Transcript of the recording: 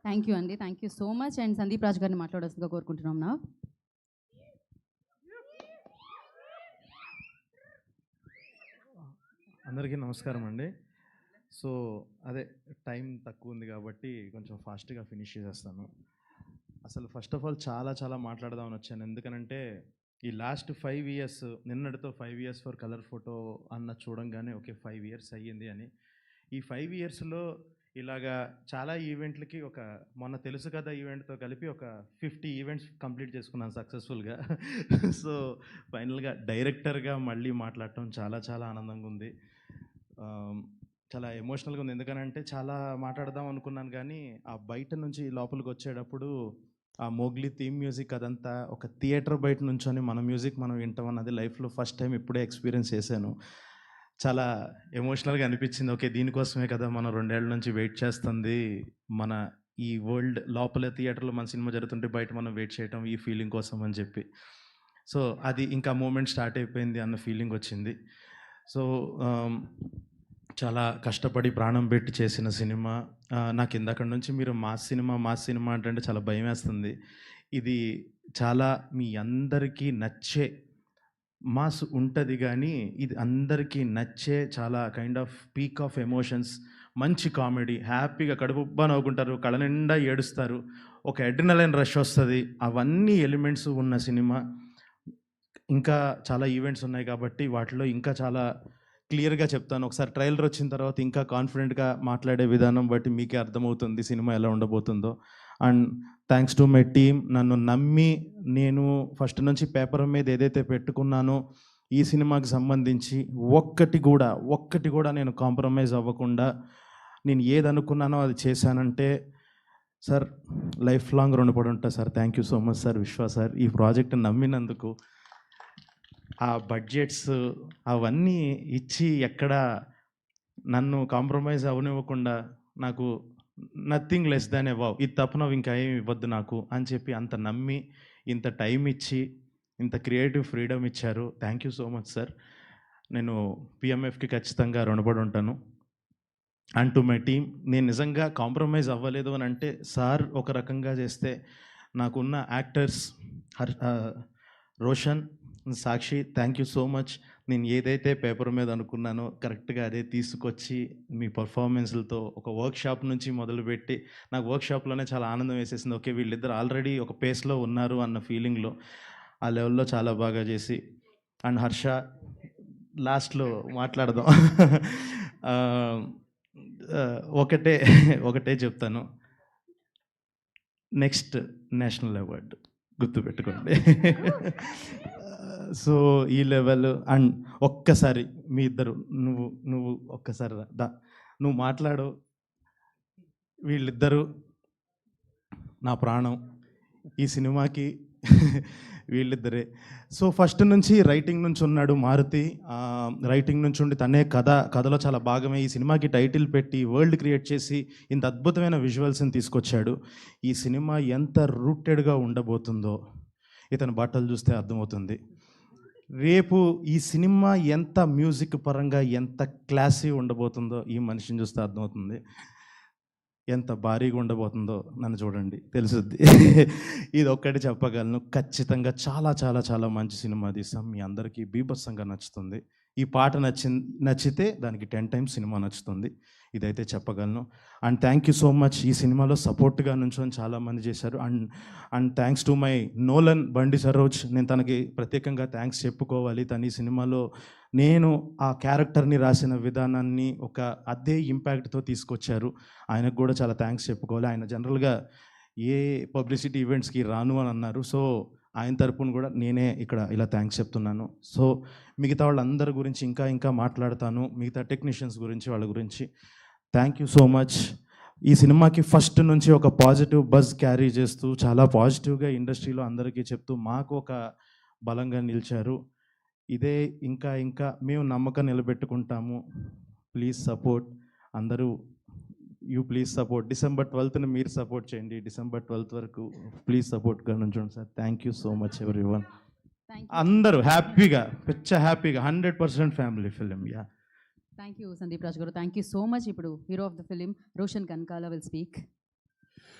Thank you అండి. Thank you so much. And Sandeep Raj గారిని మాట్లాడాల్సిందిగా కోరుకుంటున్నాం నా. అందరికీ నమస్కారం అండి. సో అదే టైం తక్కువ ఉంది కాబట్టి కొంచెం ఫాస్ట్గా ఫినిష్ చేసేస్తాను. అసలు ఫస్ట్ ఆఫ్ ఆల్ చాలా చాలా మాట్లాడదామని వచ్చాను. ఎందుకనంటే ఈ లాస్ట్ 5 ఇయర్స్, నిన్నటితో 5 ఇయర్స్ ఫర్ కలర్ ఫోటో అన్న చూడంగానే ఓకే 5 ఇయర్స్ అయ్యింది అని. ఈ 5 ఇయర్స్లో ఇలాగా చాలా ఈవెంట్లకి మొన్న తెలుసు కదా ఈవెంట్తో కలిపి ఒక 50 ఈవెంట్స్ కంప్లీట్ చేసుకున్నాను సక్సెస్ఫుల్గా. సో ఫైనల్గా డైరెక్టర్గా మళ్ళీ మాట్లాడటం చాలా చాలా ఆనందంగా ఉంది. చాలా ఎమోషనల్గా ఉంది. ఎందుకనంటే చాలా మాట్లాడదాం అనుకున్నాను కానీ ఆ బయట నుంచి లోపలికి వచ్చేటప్పుడు ఆ మోగ్లీ థీమ్ మ్యూజిక్ అదంతా ఒక థియేటర్ బయట నుంచొని మన మ్యూజిక్ మనం వింటాం అన్నది లైఫ్లో ఫస్ట్ టైం ఇప్పుడే ఎక్స్పీరియన్స్ చేశాను. చాలా ఎమోషనల్గా అనిపించింది. ఓకే దీనికోసమే కదా మనం 2 ఏళ్ల నుంచి వెయిట్ చేస్తుంది. మన ఈ వరల్డ్ లోపల థియేటర్లో మన సినిమా జరుగుతుంటే బయట మనం వెయిట్ చేయటం ఈ ఫీలింగ్ కోసం అని చెప్పి. సో అది ఇంకా మూమెంట్ స్టార్ట్ అయిపోయింది అన్న ఫీలింగ్ వచ్చింది. సో చాలా కష్టపడి ప్రాణం పెట్టి చేసిన సినిమా. నాకు ఇందాక నుంచి మీరు మాస్ సినిమా అంటే చాలా భయం వేస్తుంది. ఇది చాలా మీ అందరికీ నచ్చే మాస్ ఉంటుంది కానీ ఇది అందరికీ నచ్చే చాలా kind off peak of emotions, మంచి కామెడీ, హ్యాపీగా కడుపుబ్బా నవ్వుకుంటారు, కళ్ళ నిండా ఏడుస్తారు, ఒక అడ్రినలైన్ రష్ వస్తుంది. అవన్నీ ఎలిమెంట్స్ ఉన్న సినిమా. ఇంకా చాలా ఈవెంట్స్ ఉన్నాయి కాబట్టి వాటిలో ఇంకా చాలా క్లియర్గా చెప్తాను. ఒకసారి ట్రైలర్ వచ్చిన తర్వాత ఇంకా కాన్ఫిడెంట్గా మాట్లాడే విధానం బట్టి మీకే అర్థమవుతుంది సినిమా ఎలా ఉండబోతుందో. And thanks to my team. నన్ను నమ్మి నేను ఫస్ట్ నుంచి పేపర్ మీద ఏదైతే పెట్టుకున్నానో ఈ సినిమాకి సంబంధించి ఒక్కటి కూడా నేను కాంప్రమైజ్ అవ్వకుండా నేను ఏది అనుకున్నానో అది చేశానంటే సార్ లైఫ్ లాంగ్ రుణపడి ఉంటా sir. Thank you so much sir, విశ్వ సార్, ఈ ప్రాజెక్ట్ నమ్మినందుకు. ఆ బడ్జెట్స్ అవన్నీ ఇచ్చి ఎక్కడ నన్ను కాంప్రమైజ్ అవనివ్వకుండా నాకు నథింగ్ లెస్ దాన్ అబౌవ్, ఇది తప్ప నువ్వు ఇంకా ఏమి ఇవ్వద్దు నాకు అని చెప్పి అంత నమ్మి ఇంత టైం ఇచ్చి ఇంత క్రియేటివ్ ఫ్రీడమ్ ఇచ్చారు. Thank you so much sir. నేను పిఎంఎఫ్కి ఖచ్చితంగా రుణపడి ఉంటాను. అండ్ టు మై టీమ్, నేను నిజంగా కాంప్రమైజ్ అవ్వలేదు అని అంటే సార్ ఒక రకంగా చేస్తే నాకున్న actors Roshan, Sakshi, thank you so much. నేను ఏదైతే పేపర్ మీద అనుకున్నానో కరెక్ట్గా అదే తీసుకొచ్చి మీ పర్ఫార్మెన్స్లతో ఒక వర్క్షాప్ నుంచి మొదలుపెట్టి నాకు వర్క్షాప్లోనే చాలా ఆనందం వేసేసింది. ఓకే వీళ్ళిద్దరు ఆల్రెడీ ఒక పేస్లో ఉన్నారు అన్న ఫీలింగ్లో ఆ లెవెల్లో చాలా బాగా చేసి. అండ్ హర్ష లాస్ట్లో మాట్లాడదాం. ఒకటే చెప్తాను, నెక్స్ట్ నేషనల్ అవార్డు గుర్తుపెట్టుకోండి. సో ఈ లెవెల్. అండ్ ఒక్కసారి మీ ఇద్దరు నువ్వు ఒక్కసారి నువ్వు మాట్లాడు. వీళ్ళిద్దరూ నా ప్రాణం ఈ సినిమాకి. వీళ్ళిద్దరే. సో ఫస్ట్ నుంచి రైటింగ్ నుంచి ఉన్నాడు మారుతి. రైటింగ్ నుంచి ఉండి తనే కథలో చాలా భాగమే. ఈ సినిమాకి టైటిల్ పెట్టి వరల్డ్ క్రియేట్ చేసి ఇంత అద్భుతమైన విజువల్స్ని తీసుకొచ్చాడు. ఈ సినిమా ఎంత రూటెడ్గా ఉండబోతుందో ఇతని బట్టలు చూస్తే అర్థమవుతుంది. రేపు ఈ సినిమా ఎంత మ్యూజిక్ పరంగా ఎంత క్లాసీ ఉండబోతుందో ఈ మనిషిని చూస్తే అర్థమవుతుంది. ఎంత భారీగా ఉండబోతుందో నన్ను చూడండి తెలుసుద్ది. ఇది ఒక్కటి చెప్పగలను, ఖచ్చితంగా చాలా చాలా చాలా మంచి సినిమా తీసాం. మీ అందరికీ బీభత్సంగా నచ్చుతుంది. ఈ పాట నచ్చితే దానికి 10 టైమ్స్ సినిమా నచ్చుతుంది, ఇదైతే చెప్పగలను. And thank you so much. ఈ సినిమాలో సపోర్ట్గా నుంచొని చాలామంది చేశారు. And thanks to my Nolan బండి సరోజ్. నేను తనకి ప్రత్యేకంగా థ్యాంక్స్ చెప్పుకోవాలి. తను ఈ సినిమాలో నేను ఆ క్యారెక్టర్ని రాసిన విధానాన్ని ఒక అదే ఇంపాక్ట్తో తీసుకొచ్చారు. ఆయనకు కూడా చాలా థ్యాంక్స్ చెప్పుకోవాలి. ఆయన జనరల్గా ఏ పబ్లిసిటీ ఈవెంట్స్కి రాను అని అన్నారు. సో ఆయన తరపున కూడా నేనే ఇక్కడ ఇలా థ్యాంక్స్ చెప్తున్నాను. సో మిగతా వాళ్ళందరి గురించి ఇంకా మాట్లాడతాను, మిగతా టెక్నీషియన్స్ గురించి, వాళ్ళ గురించి. Thank you so much. ఈ సినిమాకి ఫస్ట్ నుంచి ఒక పాజిటివ్ బజ్ క్యారీ చేస్తూ చాలా పాజిటివ్గా ఇండస్ట్రీలో అందరికీ చెప్తూ మాకు ఒక బలంగా నిలిచారు. ఇదే ఇంకా మేము నమ్మకం నిలబెట్టుకుంటాము. ప్లీజ్ సపోర్ట్ అందరూ. Please support. December 12th మీరు సపోర్ట్ చేయండి. December 12th వరకు ప్లీజ్ సపోర్ట్గా నుంచోండి sir. Thank you so much everyone. అందరూ హ్యాపీగా 100% family film. Yeah, thank you Sandeep Raj garu. Thank you so much. ఇప్పుడు hero of the film Roshan Kanakala will speak.